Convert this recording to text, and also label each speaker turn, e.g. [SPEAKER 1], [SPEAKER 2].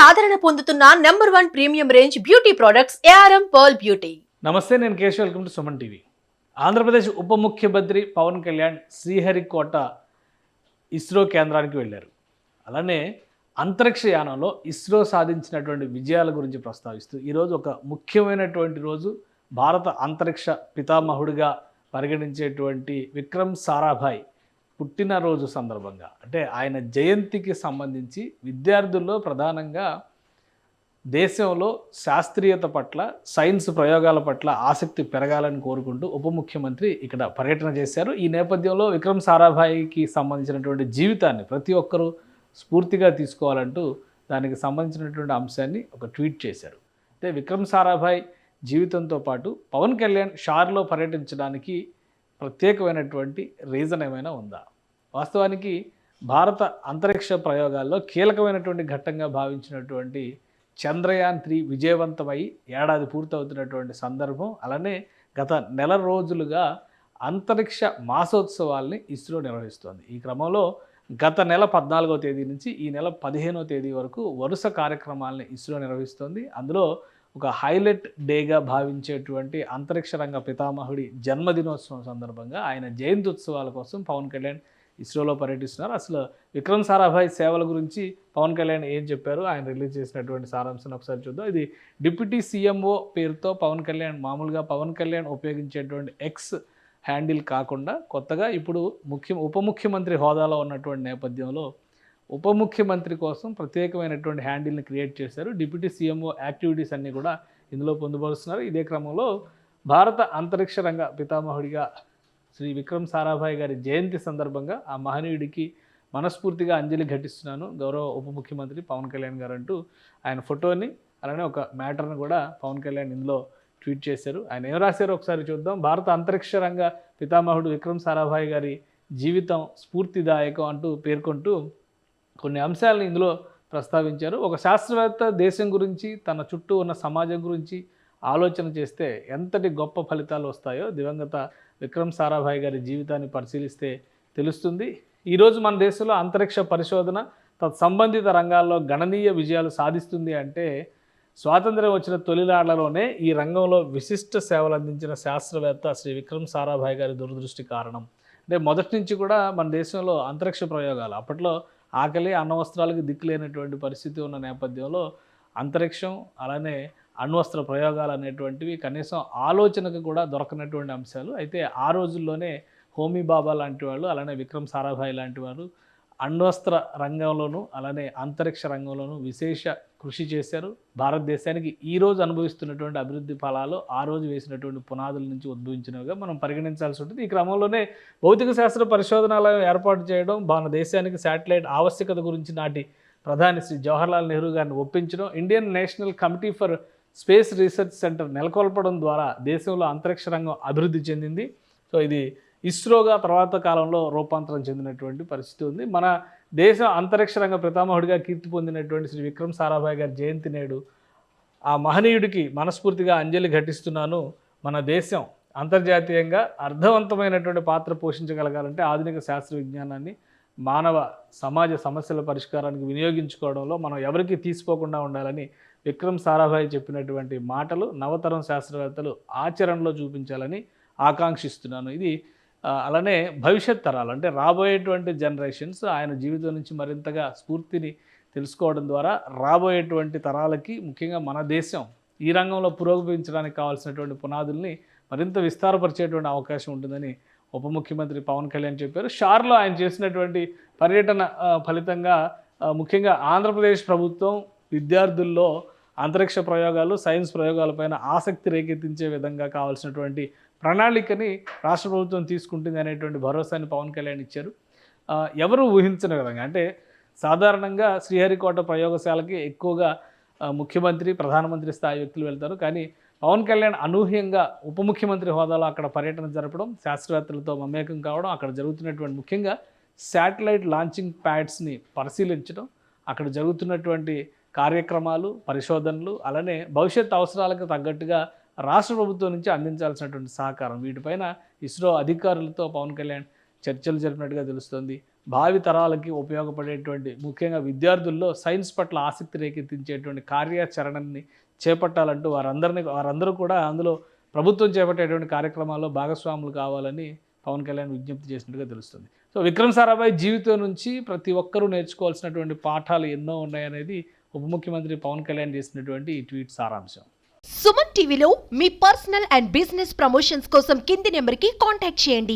[SPEAKER 1] ఆదరణ పొందుతున్న #1 premium range beauty products ARM pearl beauty.
[SPEAKER 2] నమస్తే, నేను Keshav. Welcome to Suman TV. Andhra Pradesh ఉప ముఖ్యమంత్రి పవన్ కళ్యాణ్ శ్రీహరికోట ఇస్రో కేంద్రానికి వెళ్ళారు. అలానే అంతరిక్ష యానంలో ఇస్రో సాధించినటువంటి విజయాల గురించి ప్రస్తావిస్తూ ఈరోజు ఒక ముఖ్యమైనటువంటి రోజు. భారత అంతరిక్ష పితామహుడిగా పరిగణించేటువంటి విక్రమ్ సారాభాయ్ పుట్టినరోజు సందర్భంగా, అంటే ఆయన జయంతికి సంబంధించి విద్యార్థుల్లో ప్రధానంగా దేశంలో శాస్త్రీయత పట్ల, సైన్స్ ప్రయోగాల పట్ల ఆసక్తి పెరగాలని కోరుకుంటూ ఉప ముఖ్యమంత్రి ఇక్కడ పర్యటన చేశారు. ఈ నేపథ్యంలో విక్రమ్ సారాభాయికి సంబంధించినటువంటి జీవితాన్ని ప్రతి ఒక్కరూ స్ఫూర్తిగా తీసుకోవాలంటూ దానికి సంబంధించినటువంటి అంశాన్ని ఒక ట్వీట్ చేశారు. అంటే విక్రమ్ సారాభాయ్ జీవితంతో పాటు పవన్ కళ్యాణ్ షార్లో పర్యటించడానికి ప్రత్యేకమైనటువంటి రీజన్ ఏమైనా ఉందా? వాస్తవానికి భారత అంతరిక్ష ప్రయోగాల్లో కీలకమైనటువంటి ఘట్టంగా భావించినటువంటి చంద్రయాన్-3 విజయవంతమై ఏడాది పూర్తవుతున్నటువంటి సందర్భం. అలానే గత నెల రోజులుగా అంతరిక్ష మాసోత్సవాల్ని ఇస్రో నిర్వహిస్తోంది. ఈ క్రమంలో గత నెల 14వ తేదీ నుంచి ఈ నెల 15వ తేదీ వరకు వరుస కార్యక్రమాలని ఇస్రో నిర్వహిస్తోంది. అందులో ఒక హైలైట్ డేగా భావించేటువంటి అంతరిక్ష రంగ పితామహుడి జన్మదినోత్సవం సందర్భంగా ఆయన జయంతి ఉత్సవాల కోసం పవన్ కళ్యాణ్ ఇస్రోలో పర్యటిస్తున్నారు. అసలు విక్రమ్ సారాభాయ్ సేవల గురించి పవన్ కళ్యాణ్ ఏం చెప్పారు, ఆయన రిలీజ్ చేసినటువంటి సారాంశాన్ని ఒకసారి చూద్దాం. ఇది డిప్యూటీ CMO పేరుతో పవన్ కళ్యాణ్, మామూలుగా పవన్ కళ్యాణ్ ఉపయోగించేటువంటి ఎక్స్ హ్యాండిల్ కాకుండా కొత్తగా ఇప్పుడు ఉప ముఖ్యమంత్రి హోదాలో ఉన్నటువంటి నేపథ్యంలో ఉప ముఖ్యమంత్రి కోసం ప్రత్యేకమైనటువంటి హ్యాండిల్ని క్రియేట్ చేశారు. డిప్యూటీ CMO యాక్టివిటీస్ అన్నీ కూడా ఇందులో పొందుపరుస్తున్నారు. ఇదే క్రమంలో భారత అంతరిక్ష రంగ పితామహుడిగా శ్రీ విక్రమ్ సారాభాయ్ గారి జయంతి సందర్భంగా ఆ మహనీయుడికి మనస్ఫూర్తిగా అంజలి ఘటిస్తున్నాను గౌరవ ఉప ముఖ్యమంత్రి పవన్ కళ్యాణ్ గారు అంటూ ఆయన ఫోటోని, అలానే ఒక మ్యాటర్ని కూడా పవన్ కళ్యాణ్ ఇందులో ట్వీట్ చేశారు. ఆయన ఏం రాశారో ఒకసారి చూద్దాం. భారత అంతరిక్ష రంగ పితామహుడు విక్రమ్ సారాభాయ్ గారి జీవితం స్ఫూర్తిదాయకం అంటూ పేర్కొంటూ కొన్ని అంశాలను ఇందులో ప్రస్తావించారు. ఒక శాస్త్రవేత్త దేశం గురించి, తన చుట్టూ ఉన్న సమాజం గురించి ఆలోచన చేస్తే ఎంతటి గొప్ప ఫలితాలు వస్తాయో దివంగత విక్రమ్ సారాభాయ్ గారి జీవితాన్ని పరిశీలిస్తే తెలుస్తుంది. ఈరోజు మన దేశంలో అంతరిక్ష పరిశోధన సంబంధిత రంగాల్లో గణనీయ విజయాలు సాధిస్తుంది అంటే స్వాతంత్ర్యం వచ్చిన తొలినాళ్లలోనే ఈ రంగంలో విశిష్ట సేవలు అందించిన శాస్త్రవేత్త శ్రీ విక్రమ్ సారాభాయ్ గారి దురదృష్టి కారణం. అంటే మొదటి నుంచి కూడా మన దేశంలో అంతరిక్ష ప్రయోగాలు, అప్పట్లో ఆకలి అణ్వస్త్రాలకు దిక్కులేనటువంటి పరిస్థితి ఉన్న నేపథ్యంలో అంతరిక్షం, అలానే అణ్వస్త్ర ప్రయోగాలు అనేటువంటివి కనీసం ఆలోచనకు కూడా దొరకనటువంటి అంశాలు. అయితే ఆ రోజుల్లోనే హోమీ బాబా లాంటి వాళ్ళు, అలానే విక్రమ్ సారాభాయ్ లాంటి వారు అణ్వస్త్ర రంగంలోనూ అలానే అంతరిక్ష రంగంలోనూ విశేష కృషి చేశారు. భారతదేశానికి ఈరోజు అనుభవిస్తున్నటువంటి అభివృద్ధి ఫలాలు ఆ రోజు వేసినటువంటి పునాదుల నుంచి ఉద్భవించినవిగా మనం పరిగణించాల్సి ఉంటుంది. ఈ క్రమంలోనే భౌతిక శాస్త్ర పరిశోధనాలయం ఏర్పాటు చేయడం, మన దేశానికి శాటిలైట్ ఆవశ్యకత గురించి నాటి ప్రధాని శ్రీ జవహర్లాల్ నెహ్రూ గారిని ఒప్పించడం, Indian National Committee for Space Research Centre నెలకొల్పడం ద్వారా దేశంలో అంతరిక్ష రంగం అభివృద్ధి చెందింది. సో ఇది ఇస్రోగా తర్వాత కాలంలో రూపాంతరం చెందినటువంటి పరిస్థితి ఉంది. మన దేశ అంతరిక్ష రంగ పితామహుడిగా కీర్తి పొందినటువంటి శ్రీ విక్రమ్ సారాభాయ్ గారి జయంతి నేడు. ఆ మహనీయుడికి మనస్ఫూర్తిగా అంజలి ఘటిస్తున్నాను. మన దేశం అంతర్జాతీయంగా అర్థవంతమైనటువంటి పాత్ర పోషించగలగాలంటే ఆధునిక శాస్త్ర విజ్ఞానాన్ని మానవ సమాజ సమస్యల పరిష్కారానికి వినియోగించుకోవడంలో మనం ఎవరికీ తీసిపోకుండా ఉండాలని విక్రమ్ సారాభాయ్ చెప్పినటువంటి మాటలు నవతరం శాస్త్రవేత్తలు ఆచరణలో చూపించాలని ఆకాంక్షిస్తున్నాను. ఇది అలానే భవిష్యత్ తరాలు, అంటే రాబోయేటువంటి జనరేషన్స్ ఆయన జీవితం నుంచి మరింతగా స్ఫూర్తిని తెలుసుకోవడం ద్వారా రాబోయేటువంటి తరాలకి, ముఖ్యంగా మన దేశం ఈ రంగంలో పురోగమించడానికి కావాల్సినటువంటి పునాదుల్ని మరింత విస్తారపరిచేటువంటి అవకాశం ఉంటుందని ఉప ముఖ్యమంత్రి పవన్ కళ్యాణ్ చెప్పారు. షార్లో ఆయన చేసినటువంటి పర్యటన ఫలితంగా ముఖ్యంగా ఆంధ్రప్రదేశ్ ప్రభుత్వం విద్యార్థుల్లో అంతరిక్ష ప్రయోగాలు, సైన్స్ ప్రయోగాలపైన ఆసక్తి రేకెత్తించే విధంగా కావాల్సినటువంటి ప్రణాళికని రాష్ట్ర ప్రభుత్వం తీసుకుంటుంది అనేటువంటి భరోసాని పవన్ కళ్యాణ్ ఇచ్చారు. ఎవరు ఊహించని విధంగా, అంటే సాధారణంగా శ్రీహరికోట ప్రయోగశాలకి ఎక్కువగా ముఖ్యమంత్రి, ప్రధానమంత్రి స్థాయి వ్యక్తులు వెళ్తారు. కానీ పవన్ కళ్యాణ్ అనూహ్యంగా ఉప ముఖ్యమంత్రి హోదాలో అక్కడ పర్యటన జరపడం, శాస్త్రవేత్తలతో మమేకం కావడం, అక్కడ జరుగుతున్నటువంటి ముఖ్యంగా శాటిలైట్ లాంచింగ్ ప్యాడ్స్ని పరిశీలించడం, అక్కడ జరుగుతున్నటువంటి కార్యక్రమాలు, పరిశోధనలు, అలానే భవిష్యత్ అవసరాలకు తగ్గట్టుగా రాష్ట్ర ప్రభుత్వం నుంచి అందించాల్సినటువంటి సహకారం, వీటిపైన ఇస్రో అధికారులతో పవన్ కళ్యాణ్ చర్చలు జరిపినట్టుగా తెలుస్తోంది. భావి తరాలకి ఉపయోగపడేటువంటి ముఖ్యంగా విద్యార్థుల్లో సైన్స్ పట్ల ఆసక్తి రేకెత్తించేటువంటి కార్యాచరణని చేపట్టాలంటూ వారందరూ కూడా అందులో ప్రభుత్వం చేపట్టేటువంటి కార్యక్రమాల్లో భాగస్వాములు కావాలని పవన్ కళ్యాణ్ విజ్ఞప్తి చేసినట్టుగా తెలుస్తుంది. సో విక్రమ్ సారాభాయ్ జీవితం నుంచి ప్రతి ఒక్కరూ నేర్చుకోవాల్సినటువంటి పాఠాలు ఎన్నో ఉన్నాయనేది ఉప ముఖ్యమంత్రి పవన్ కళ్యాణ్ చేసినటువంటి ఈ ట్వీట్ సారాంశం.
[SPEAKER 1] సుమన్ టీవీలో మీ పర్సనల్ అండ్ బిజినెస్ ప్రమోషన్స్ కోసం కింది నెంబర్కి కాంటాక్ట్ చేయండి.